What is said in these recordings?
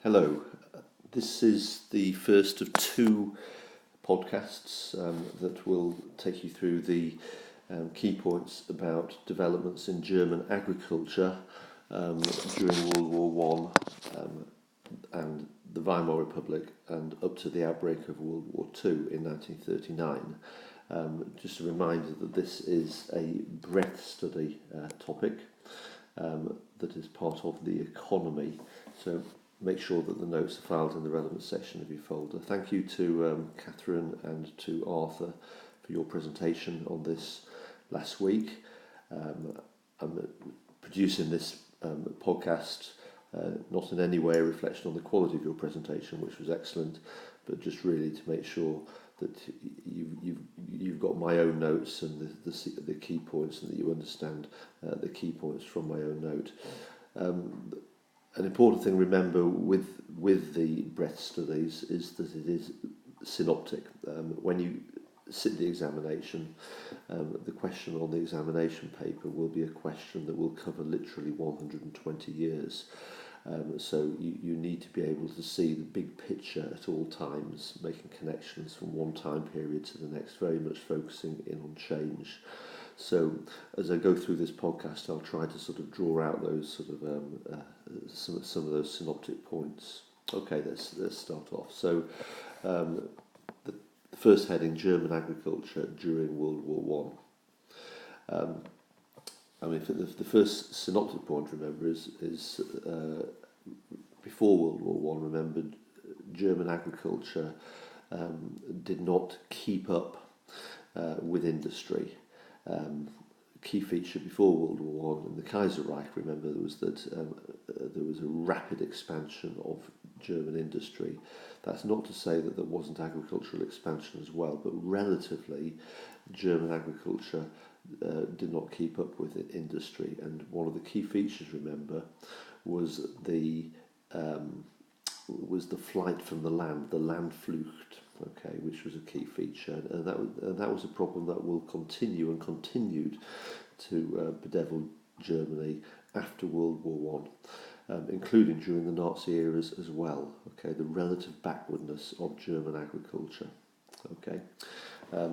Hello, this is the first of two podcasts that will take you through the key points about developments in German agriculture during World War One and the Weimar Republic and up to the outbreak of World War Two in 1939. Just a reminder that this is a breadth study topic that is part of the economy. So make sure that the notes are filed in the relevant section of your folder. Thank you to Catherine and to Arthur for your presentation on this last week. I'm producing this podcast not in any way a reflection on the quality of your presentation, which was excellent, but just really to make sure that you've got my own notes and the key points, and that you understand the key points from my own note. An important thing to remember with the breadth studies is that it is synoptic. When you sit the examination, the question on the examination paper will be a question that will cover literally 120 years. So you need to be able to see the big picture at all times, making connections from one time period to the next, very much focusing in on change. So as I go through this podcast, I'll try to sort of draw out those sort of some of those synoptic points. Okay, let's start off. So the first heading, German agriculture during World War One. The first synoptic point, remember, is before World War One. Remember, German agriculture did not keep up with industry. Key feature before World War One in the Kaiserreich, remember, was that there was a rapid expansion of German industry. That's not to say that there wasn't agricultural expansion as well, but relatively, German agriculture did not keep up with industry. And one of the key features, remember, was the flight from the Landflucht, okay, which was a key feature, and that was a problem that will continue and continued to bedevil Germany after World War One, including during the Nazi eras as well. Okay, the relative backwardness of German agriculture. Okay,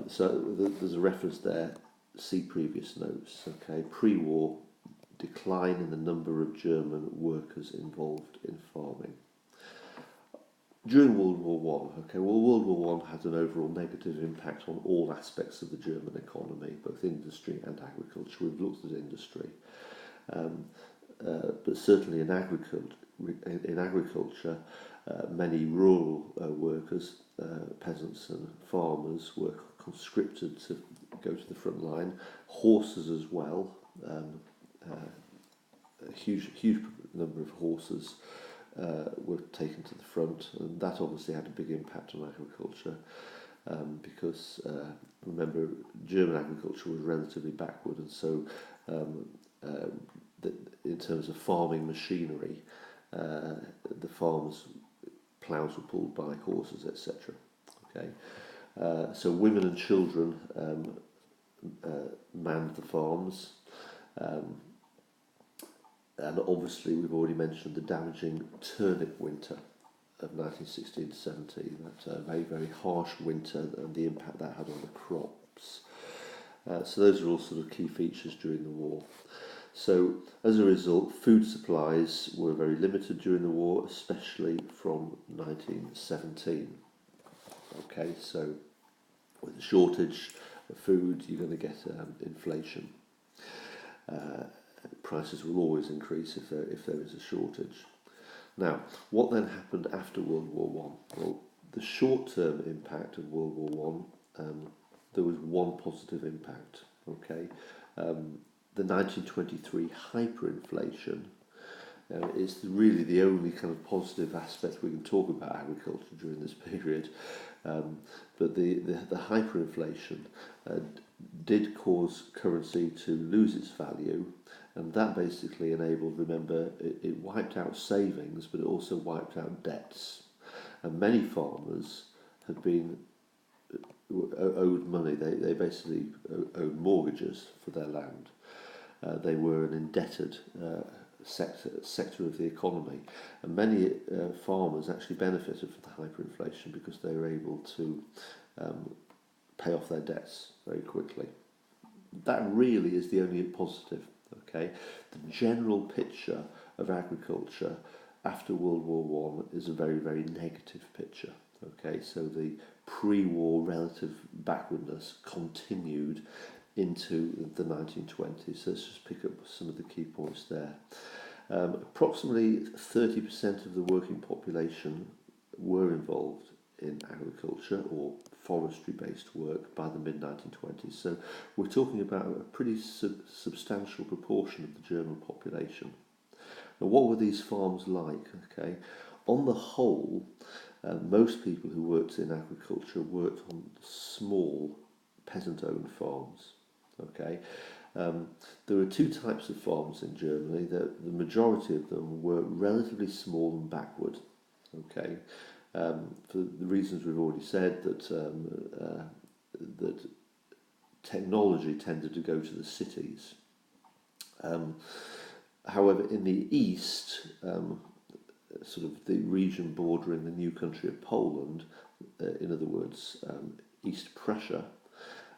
so there's a reference there. See previous notes. Okay, pre-war decline in the number of German workers involved in farming. During World War One, World War One had an overall negative impact on all aspects of the German economy, both industry and agriculture. We've looked at industry, but certainly in agriculture, many rural workers, peasants and farmers, were conscripted to go to the front line. Horses as well, a huge number of horses were taken to the front, and that obviously had a big impact on agriculture because remember, German agriculture was relatively backward, and so in terms of farming machinery, the farms' ploughs were pulled by horses, etc. Okay, so women and children manned the farms. And obviously, we've already mentioned the damaging turnip winter of 1916-17, that very, very harsh winter and the impact that had on the crops. So those are all sort of key features during the war. So as a result, food supplies were very limited during the war, especially from 1917. Okay, so with a shortage of food, you're going to get inflation. Prices will always increase if there is a shortage. Now, what then happened after World War One? Well, the short-term impact of World War One, there was one positive impact. Okay, the 1923 hyperinflation is really the only kind of positive aspect we can talk about agriculture during this period. But the hyperinflation did cause currency to lose its value, and that basically enabled, remember, it wiped out savings, but it also wiped out debts. And many farmers had been owed money. They basically owed mortgages for their land. They were an indebted sector of the economy, and many farmers actually benefited from the hyperinflation because they were able to pay off their debts very quickly. That really is the only positive. Okay, the general picture of agriculture after World War One is a very, very negative picture. Okay, so the pre-war relative backwardness continued into the 1920s. So let's just pick up some of the key points there. Approximately 30% of the working population were involved in agriculture or forestry-based work by the mid-1920s. So we're talking about a pretty substantial proportion of the German population. Now, what were these farms like? Okay, on the whole, most people who worked in agriculture worked on small peasant-owned farms. Okay, there were two types of farms in Germany. The majority of them were relatively small and backward. Okay, for the reasons we've already said, that technology tended to go to the cities. However, in the east, sort of the region bordering the new country of Poland, in other words, East Prussia,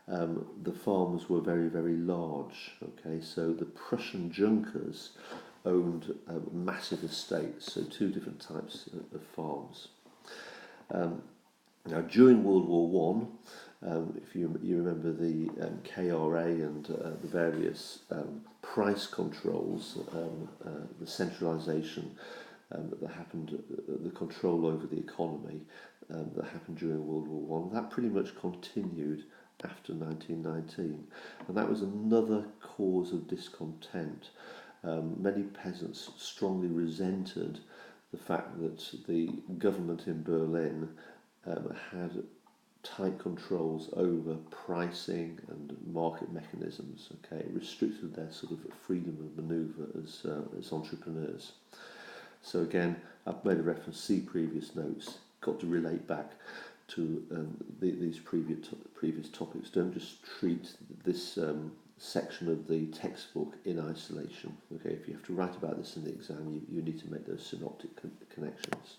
the farms were very, very large. Okay, so the Prussian Junkers owned massive estates, so two different types of farms. Now, during World War One, if you remember the KRA and the various price controls, the centralisation that happened, the control over the economy that happened during World War One, that pretty much continued after 1919, and that was another cause of discontent. Many peasants strongly resented the fact that the government in Berlin had tight controls over pricing and market mechanisms. Okay, it restricted their sort of freedom of manoeuvre as entrepreneurs. So again, I've made a reference, see previous notes, got to relate back to these previous topics. Don't just treat this section of the textbook in isolation. Okay, if you have to write about this in the exam, you need to make those synoptic connections.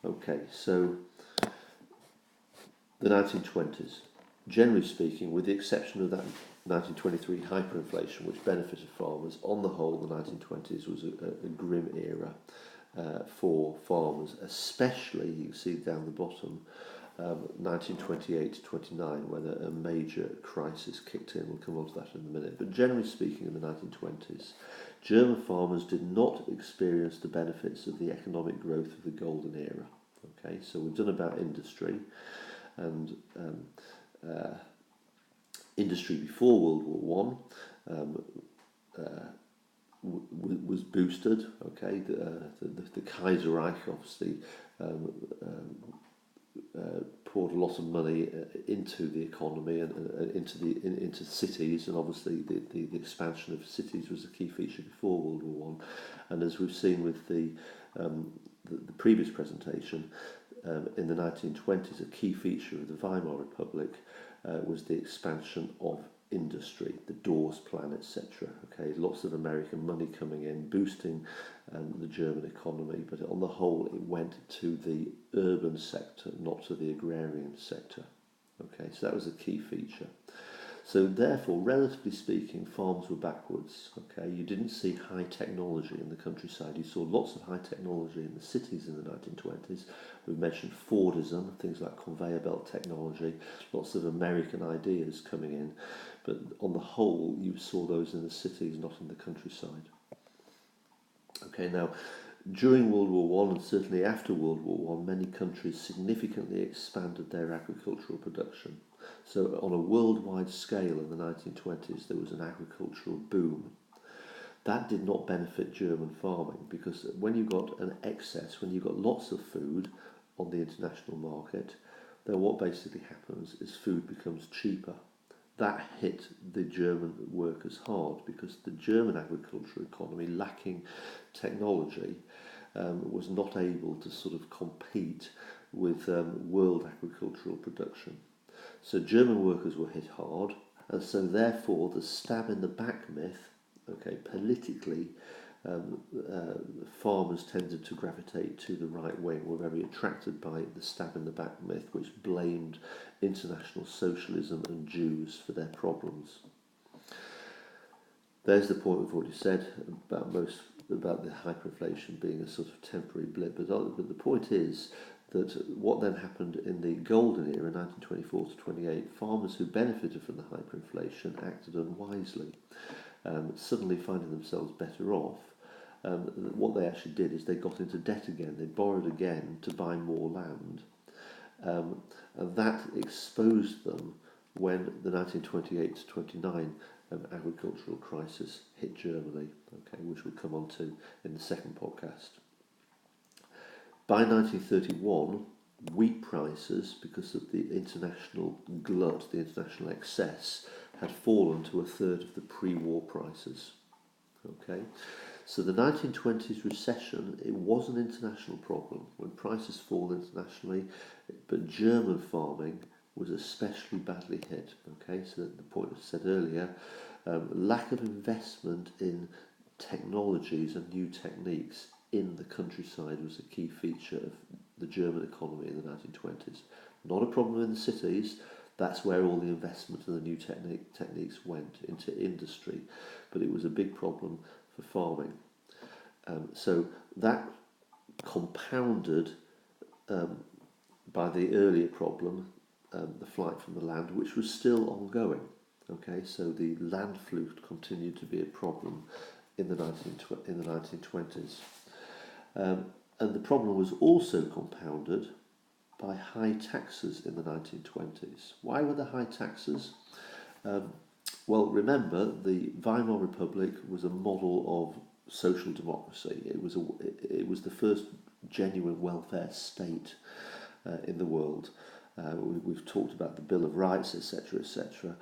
Okay, so the 1920s, generally speaking, with the exception of that 1923 hyperinflation, which benefited farmers, on the whole, the 1920s was a grim era for farmers, especially, you can see down the bottom, 1928 to 29, where a major crisis kicked in. We'll come on to that in a minute. But generally speaking, in the 1920s, German farmers did not experience the benefits of the economic growth of the golden era. Okay, so we've done about industry, and industry before World War One was boosted. Okay, the Kaiserreich obviously poured a lot of money into the economy and into cities, and obviously the expansion of cities was a key feature before World War One. And as we've seen with the previous presentation, in the 1920s, a key feature of the Weimar Republic was the expansion of industry, the Dawes Plan, etc. Okay, lots of American money coming in, boosting the German economy, but on the whole, it went to the urban sector, not to the agrarian sector. Okay, so that was a key feature. So therefore, relatively speaking, farms were backwards. Okay, you didn't see high technology in the countryside. You saw lots of high technology in the cities in the 1920s. We've mentioned Fordism, things like conveyor belt technology, lots of American ideas coming in. But on the whole, you saw those in the cities, not in the countryside. Okay, now, during World War One and certainly after World War One, many countries significantly expanded their agricultural production. So on a worldwide scale in the 1920s, there was an agricultural boom. That did not benefit German farming, because when you got an excess, when you got lots of food on the international market, then what basically happens is food becomes cheaper. That hit the German workers hard, because the German agricultural economy, lacking technology, was not able to sort of compete with world agricultural production. So German workers were hit hard, and so therefore the stab in the back myth Okay, politically, farmers tended to gravitate to the right wing, were very attracted by the stab in the back myth, which blamed international socialism and Jews for their problems. There's the point we've already said about the hyperinflation being a sort of temporary blip, but the point is that what then happened in the golden era, 1924 to 28, farmers who benefited from the hyperinflation acted unwisely, suddenly finding themselves better off. What they actually did is they got into debt again, they borrowed again to buy more land, and that exposed them when the 1928 to 29 agricultural crisis hit Germany, okay, which we'll come on to in the second podcast. By 1931, wheat prices, because of the international glut, the international excess, had fallen to a third of the pre-war prices. Okay, so the 1920s recession, it was an international problem when prices fall internationally, but German farming was especially badly hit. Okay, so the point I said earlier, lack of investment in technologies and new techniques in the countryside was a key feature of the German economy in the 1920s. Not a problem in the cities, that's where all the investment and the new techniques went into industry, but it was a big problem for farming. So that compounded by the earlier problem, the flight from the land, which was still ongoing. Okay, so the land flute continued to be a problem in the 1920s. And the problem was also compounded by high taxes in the 1920s. Why were there high taxes? Well, remember, the Weimar Republic was a model of social democracy. It was the first genuine welfare state in the world. We've talked about the Bill of Rights, etc., etc.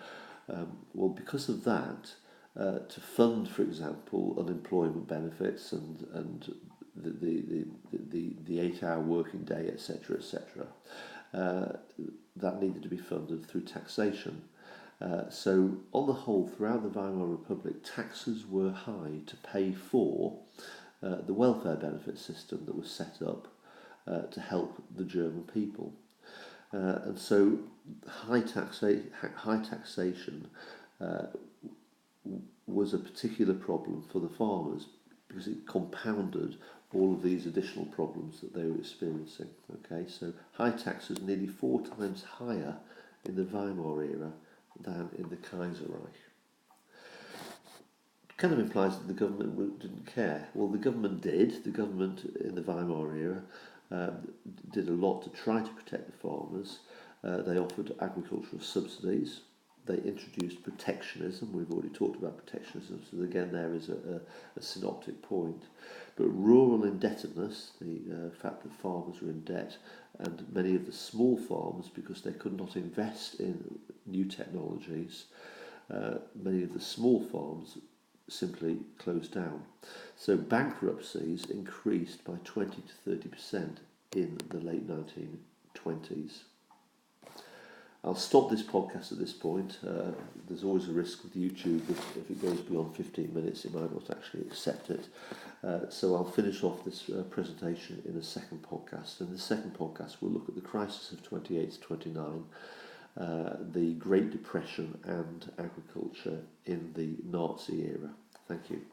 Well, because of that, to fund, for example, unemployment benefits and the 8-hour working day, etc., etc., that needed to be funded through taxation. So, on the whole, throughout the Weimar Republic, taxes were high to pay for the welfare benefit system that was set up to help the German people. And so, high taxation was a particular problem for the farmers because it compounded all of these additional problems that they were experiencing. Okay, so high taxes nearly 4 times higher in the Weimar era than in the Kaiserreich. Kind of implies that the government didn't care. Well, the government did. The government in the Weimar era did a lot to try to protect the farmers. They offered agricultural subsidies. They introduced protectionism. We've already talked about protectionism, so again there is a synoptic point. But rural indebtedness, the fact that farmers were in debt, and many of the small farms, because they could not invest in new technologies, many of the small farms simply closed down. So bankruptcies increased by 20 to 30% in the late 1920s. I'll stop this podcast at this point. There's always a risk with YouTube if it goes beyond 15 minutes, it might not actually accept it. So I'll finish off this presentation in a second podcast. In the second podcast, we'll look at the crisis of 28 to 29, the Great Depression and agriculture in the Nazi era. Thank you.